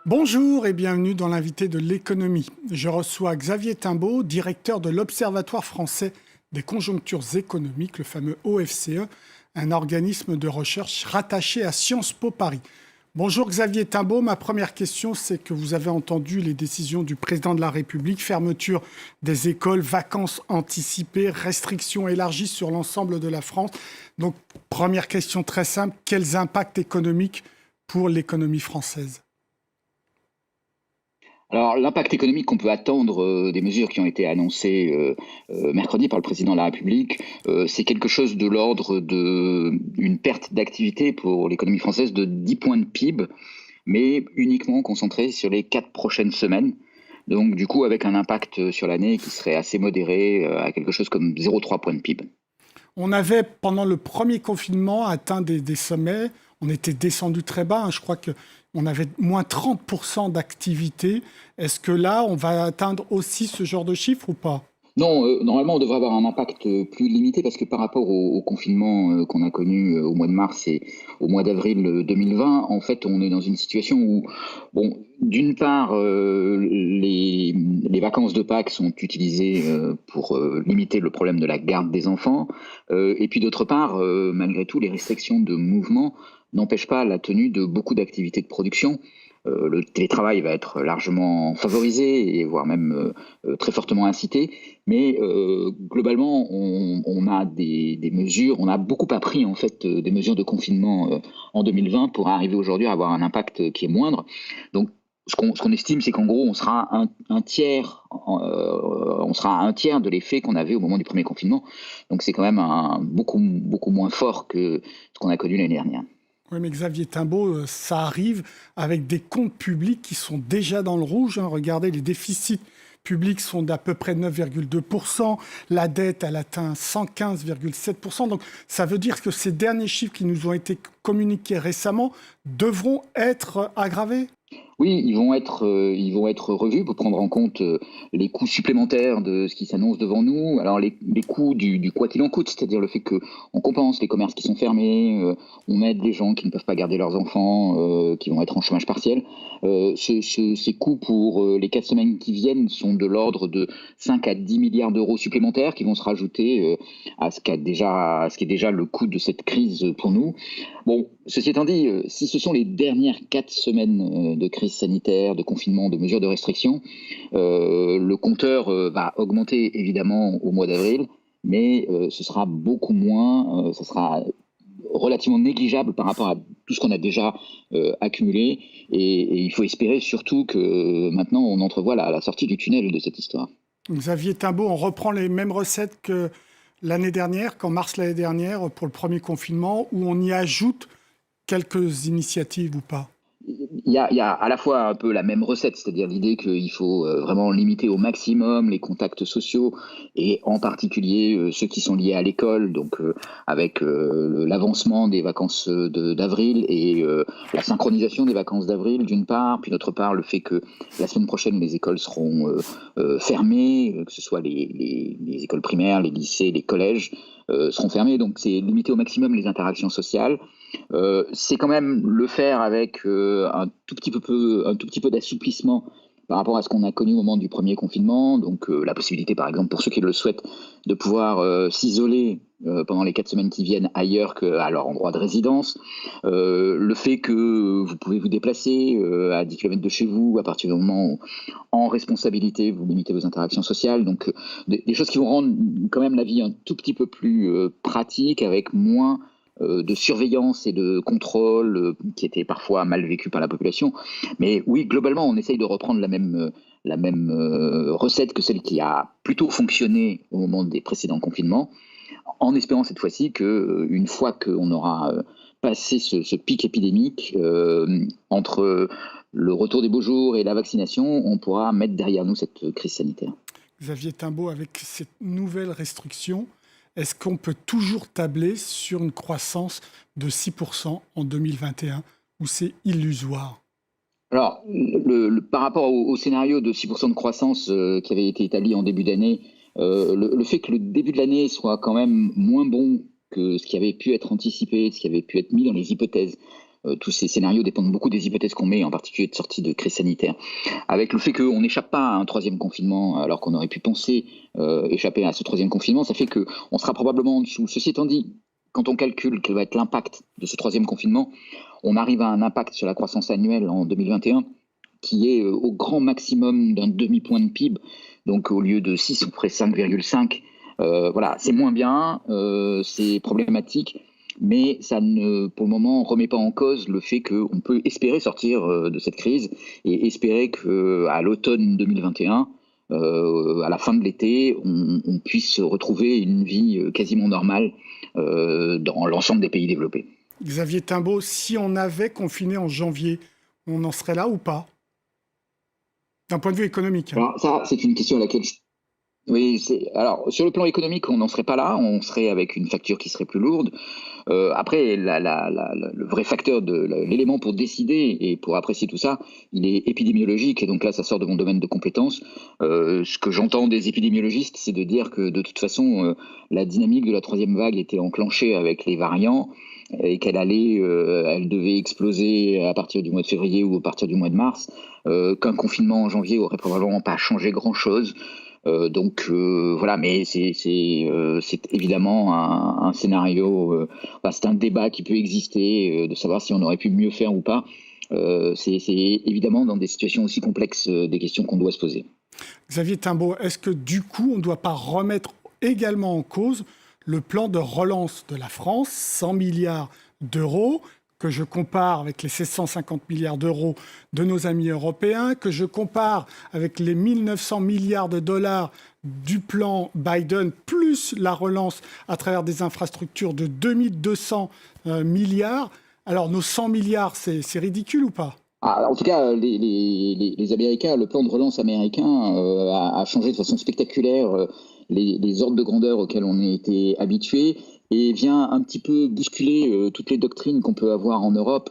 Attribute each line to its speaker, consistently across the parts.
Speaker 1: Bonjour et bienvenue dans l'invité de l'économie. Je reçois Xavier Timbaud, directeur de l'Observatoire français des conjonctures économiques, le fameux OFCE, un organisme de recherche rattaché à Sciences Po Paris. Bonjour Xavier Timbaud, ma première question, c'est que vous avez entendu les décisions du président de la République, fermeture des écoles, vacances anticipées, restrictions élargies sur l'ensemble de la France. Donc, première question très simple, quels impacts économiques pour l'économie française ?
Speaker 2: Alors, l'impact économique qu'on peut attendre des mesures qui ont été annoncées mercredi par le président de la République, c'est quelque chose de l'ordre d'une perte d'activité pour l'économie française de 10 points de PIB, mais uniquement concentré sur les 4 prochaines semaines. Donc, du coup, avec un impact sur l'année qui serait assez modéré, à quelque chose comme 0,3 points de PIB.
Speaker 1: On avait, pendant le premier confinement, atteint des sommets. On était descendu très bas. Je crois qu'on avait moins 30% d'activité. Est-ce que là, on va atteindre aussi ce genre de chiffre ou pas ?
Speaker 2: Non, normalement, on devrait avoir un impact plus limité parce que par rapport au confinement qu'on a connu au mois de mars et au mois d'avril 2020, en fait, on est dans une situation où, bon, d'une part, les vacances de Pâques sont utilisées pour limiter le problème de la garde des enfants, et puis d'autre part, malgré tout, les restrictions de mouvement n'empêchent pas la tenue de beaucoup d'activités de production. Le télétravail va être largement favorisé et voire même très fortement incité, mais globalement on a des mesures, on a beaucoup appris en fait des mesures de confinement en 2020 pour arriver aujourd'hui à avoir un impact qui est moindre. Donc ce qu'on estime, c'est qu'en gros on sera un tiers, on sera à un tiers de l'effet qu'on avait au moment du premier confinement. Donc c'est quand même beaucoup moins fort que ce qu'on a connu l'année dernière.
Speaker 1: Oui, mais Xavier Timbaud, ça arrive avec des comptes publics qui sont déjà dans le rouge. Regardez, les déficits publics sont d'à peu près 9,2%. La dette, elle atteint 115,7%. Donc, ça veut dire que ces derniers chiffres qui nous ont été communiqués récemment devront être aggravés ?
Speaker 2: Oui, ils vont être revus pour prendre en compte les coûts supplémentaires de ce qui s'annonce devant nous. Alors les coûts du quoi qu'il en coûte, c'est-à-dire le fait qu'on compense les commerces qui sont fermés, on aide les gens qui ne peuvent pas garder leurs enfants, qui vont être en chômage partiel. Ces coûts pour les 4 semaines qui viennent sont de l'ordre de 5 à 10 milliards d'euros supplémentaires qui vont se rajouter à ce qui est déjà le coût de cette crise pour nous. Bon, ceci étant dit, si ce sont les dernières 4 semaines de crise sanitaire, de confinement, de mesures de restriction, le compteur va augmenter évidemment au mois d'avril, mais ce sera beaucoup moins, ce sera relativement négligeable par rapport à tout ce qu'on a déjà accumulé, et il faut espérer surtout que maintenant on entrevoit la sortie du tunnel de cette histoire.
Speaker 1: Xavier Timbaud, on reprend les mêmes recettes que l'année dernière, qu'en mars l'année dernière, pour le premier confinement, où on y ajoute quelques initiatives ou pas ?
Speaker 2: Il y a à la fois un peu la même recette, c'est-à-dire l'idée qu'il faut vraiment limiter au maximum les contacts sociaux et en particulier ceux qui sont liés à l'école, donc avec l'avancement des vacances d'avril et la synchronisation des vacances d'avril d'une part, puis d'autre part le fait que la semaine prochaine les écoles seront fermées, que ce soit les écoles primaires, les lycées, les collèges seront fermés, donc c'est limiter au maximum les interactions sociales. C'est quand même le faire avec un tout petit peu d'assouplissement par rapport à ce qu'on a connu au moment du premier confinement. Donc la possibilité, par exemple, pour ceux qui le souhaitent, de pouvoir s'isoler pendant les 4 semaines qui viennent ailleurs qu'à leur endroit de résidence. Le fait que vous pouvez vous déplacer à 10 km de chez vous à partir du moment où, en responsabilité, vous limitez vos interactions sociales. Donc des choses qui vont rendre quand même la vie un tout petit peu plus pratique, avec moins de surveillance et de contrôle qui étaient parfois mal vécus par la population. Mais oui, globalement, on essaye de reprendre la même recette que celle qui a plutôt fonctionné au moment des précédents confinements, en espérant cette fois-ci qu'une fois qu'on aura passé ce pic épidémique, entre le retour des beaux jours et la vaccination, on pourra mettre derrière nous cette crise sanitaire.
Speaker 1: Xavier Timbaud, avec cette nouvelle restriction, est-ce qu'on peut toujours tabler sur une croissance de 6% en 2021 ou c'est illusoire ?
Speaker 2: Alors, par rapport au scénario de 6% de croissance qui avait été établi en début d'année, le fait que le début de l'année soit quand même moins bon que ce qui avait pu être anticipé, ce qui avait pu être mis dans les hypothèses, tous ces scénarios dépendent beaucoup des hypothèses qu'on met, en particulier de sortie de crise sanitaire. Avec le fait qu'on n'échappe pas à un troisième confinement, alors qu'on aurait pu penser échapper à ce troisième confinement, ça fait qu'on sera probablement en dessous. Ceci étant dit, quand on calcule quel va être l'impact de ce troisième confinement, on arrive à un impact sur la croissance annuelle en 2021 qui est au grand maximum d'un demi-point de PIB. Donc au lieu de 6, on ferait 5,5. Voilà, c'est moins bien, c'est problématique, mais ça ne, pour le moment, remet pas en cause le fait qu'on peut espérer sortir de cette crise et espérer qu'à l'automne 2021, à la fin de l'été, on puisse retrouver une vie quasiment normale dans l'ensemble des pays développés.
Speaker 1: Xavier Timbaud, si on avait confiné en janvier, on en serait là ou pas? D'un point de vue économique.
Speaker 2: Alors ça, c'est une question à laquelle oui, alors sur le plan économique, on n'en serait pas là, on serait avec une facture qui serait plus lourde. Après, le vrai facteur, l'élément pour décider et pour apprécier tout ça, il est épidémiologique, et donc là, ça sort de mon domaine de compétences. Ce que j'entends des épidémiologistes, c'est de dire que de toute façon, la dynamique de la troisième vague était enclenchée avec les variants, et qu'elle elle devait exploser à partir du mois de février ou à partir du mois de mars, qu'un confinement en janvier aurait probablement pas changé grand-chose. Voilà, mais c'est évidemment un scénario, c'est un débat qui peut exister, de savoir si on aurait pu mieux faire ou pas. C'est évidemment dans des situations aussi complexes des questions qu'on doit se poser.
Speaker 1: Xavier Timbaud, est-ce que du coup, on ne doit pas remettre également en cause le plan de relance de la France, 100 milliards d'euros, que je compare avec les 750 milliards d'euros de nos amis européens, que je compare avec les 1900 milliards de dollars du plan Biden, plus la relance à travers des infrastructures de 2200 milliards. Alors nos 100 milliards, c'est ridicule ou pas ?
Speaker 2: En tout cas, les Américains, le plan de relance américain a changé de façon spectaculaire les ordres de grandeur auxquels on a été habitués, et vient un petit peu bousculer toutes les doctrines qu'on peut avoir en Europe,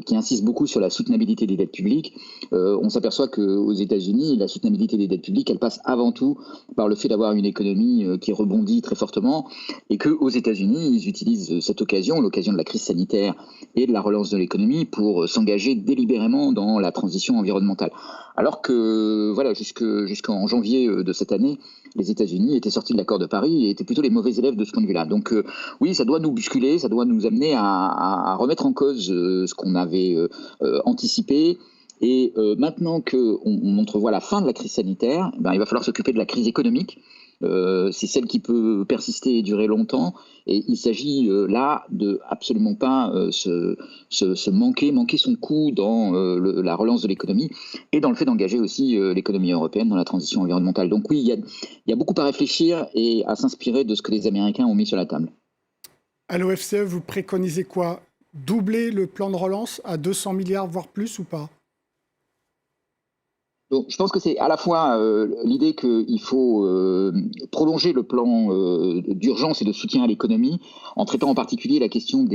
Speaker 2: qui insistent beaucoup sur la soutenabilité des dettes publiques. On s'aperçoit qu'aux États-Unis, la soutenabilité des dettes publiques, elle passe avant tout par le fait d'avoir une économie qui rebondit très fortement, et qu'aux États-Unis, ils utilisent cette occasion, l'occasion de la crise sanitaire et de la relance de l'économie, pour s'engager délibérément dans la transition environnementale. Alors que, voilà, jusqu'en janvier de cette année, les États-Unis étaient sortis de l'accord de Paris et étaient plutôt les mauvais élèves de ce point de vue-là. Donc oui, ça doit nous bousculer, ça doit nous amener à remettre en cause ce qu'on avait anticipé. Et maintenant qu'on entrevoit la fin de la crise sanitaire, il va falloir s'occuper de la crise économique. C'est celle qui peut persister et durer longtemps. Et il s'agit là de absolument pas manquer son coup dans la relance de l'économie et dans le fait d'engager aussi l'économie européenne dans la transition environnementale. Donc oui, il y a beaucoup à réfléchir et à s'inspirer de ce que les Américains ont mis sur la table.
Speaker 1: À l'OFCE, vous préconisez quoi ? Doubler le plan de relance à 200 milliards, voire plus ou pas ?
Speaker 2: Donc, je pense que c'est à la fois l'idée qu'il faut prolonger le plan d'urgence et de soutien à l'économie, en traitant en particulier la question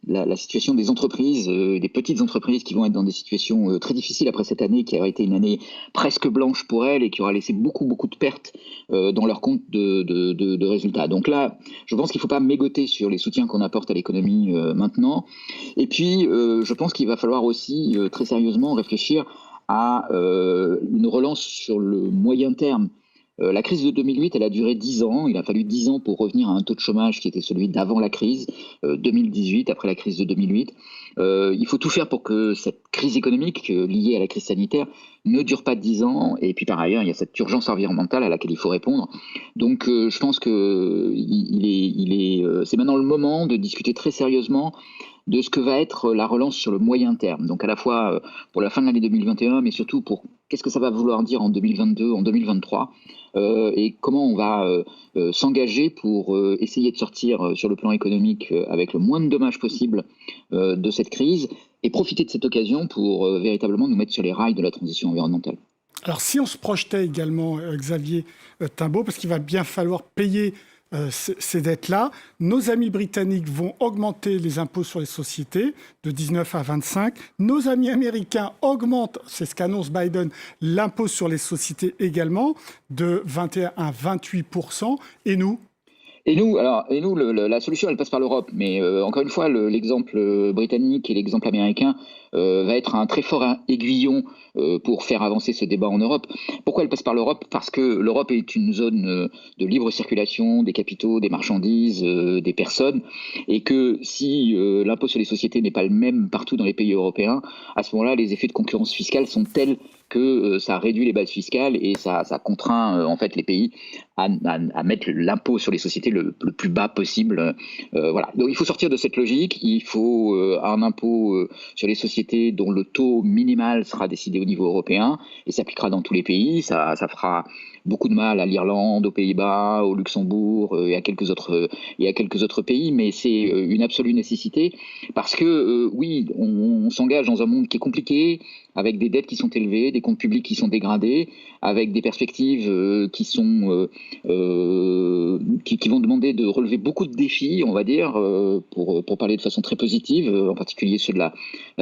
Speaker 2: la situation des entreprises, des petites entreprises qui vont être dans des situations très difficiles après cette année, qui a été une année presque blanche pour elles et qui aura laissé beaucoup de pertes dans leur compte de résultats. Donc là, je pense qu'il ne faut pas mégoter sur les soutiens qu'on apporte à l'économie maintenant. Et puis, je pense qu'il va falloir aussi très sérieusement réfléchir à une relance sur le moyen terme. La crise de 2008, elle a duré 10 ans. Il a fallu 10 ans pour revenir à un taux de chômage qui était celui d'avant la crise, 2018, après la crise de 2008. Il faut tout faire pour que cette crise économique liée à la crise sanitaire ne dure pas 10 ans. Et puis par ailleurs, il y a cette urgence environnementale à laquelle il faut répondre. Donc je pense que c'est maintenant le moment de discuter très sérieusement de ce que va être la relance sur le moyen terme. Donc à la fois pour la fin de l'année 2021, mais surtout pour qu'est-ce que ça va vouloir dire en 2022, en 2023, et comment on va s'engager pour essayer de sortir sur le plan économique avec le moins de dommages possible de cette crise, et profiter de cette occasion pour véritablement nous mettre sur les rails de la transition environnementale.
Speaker 1: Alors si on se projetait également, Xavier Timbaud, parce qu'il va bien falloir payer ces dettes-là, nos amis britanniques vont augmenter les impôts sur les sociétés de 19 à 25. Nos amis américains augmentent, c'est ce qu'annonce Biden, l'impôt sur les sociétés également de 21 à 28%. Et nous ?
Speaker 2: La solution, elle passe par l'Europe. Mais encore une fois, l'exemple britannique et l'exemple américain va être un très fort aiguillon pour faire avancer ce débat en Europe. Pourquoi elle passe par l'Europe? Parce que l'Europe est une zone de libre circulation des capitaux, des marchandises, des personnes, et que si l'impôt sur les sociétés n'est pas le même partout dans les pays européens, à ce moment-là, les effets de concurrence fiscale sont tels que ça réduit les bases fiscales et ça contraint en fait les pays à mettre l'impôt sur les sociétés le plus bas possible. Voilà. Donc il faut sortir de cette logique. Il faut un impôt sur les sociétés dont le taux minimal sera décidé au niveau européen et s'appliquera dans tous les pays. Ça fera beaucoup de mal à l'Irlande, aux Pays-Bas, au Luxembourg et à quelques autres pays, mais c'est une absolue nécessité parce que oui, on s'engage dans un monde qui est compliqué, avec des dettes qui sont élevées, des comptes publics qui sont dégradés, avec des perspectives qui vont demander de relever beaucoup de défis, on va dire, pour parler de façon très positive, en particulier ceux de la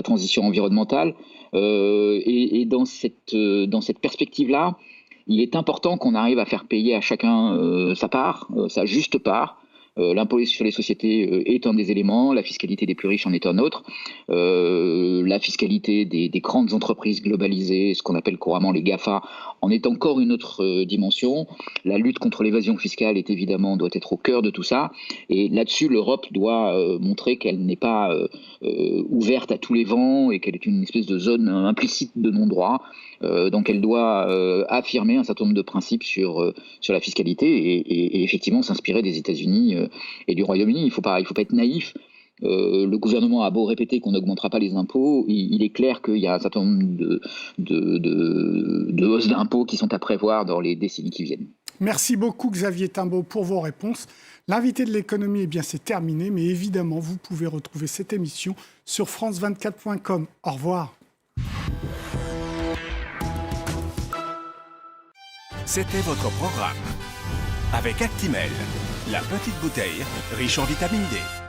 Speaker 2: transition environnementale. Et dans cette perspective-là, il est important qu'on arrive à faire payer à chacun sa part, sa juste part. L'impôt sur les sociétés est un des éléments, la fiscalité des plus riches en est un autre, la fiscalité des grandes entreprises globalisées, ce qu'on appelle couramment les GAFA, en est encore une autre dimension. La lutte contre l'évasion fiscale doit être au cœur de tout ça, et là-dessus l'Europe doit montrer qu'elle n'est pas ouverte à tous les vents et qu'elle est une espèce de zone implicite de non-droit. Donc elle doit affirmer un certain nombre de principes sur la fiscalité et effectivement s'inspirer des États-Unis et du Royaume-Uni. Il faut pas être naïf. Le gouvernement a beau répéter qu'on n'augmentera pas les impôts, il est clair qu'il y a un certain nombre de hausses d'impôts qui sont à prévoir dans les décennies qui viennent.
Speaker 1: Merci beaucoup Xavier Timbaud pour vos réponses. L'invité de l'économie, eh bien, c'est terminé, mais évidemment, vous pouvez retrouver cette émission sur france24.com. Au revoir.
Speaker 3: C'était votre programme avec Actimel, la petite bouteille riche en vitamine D.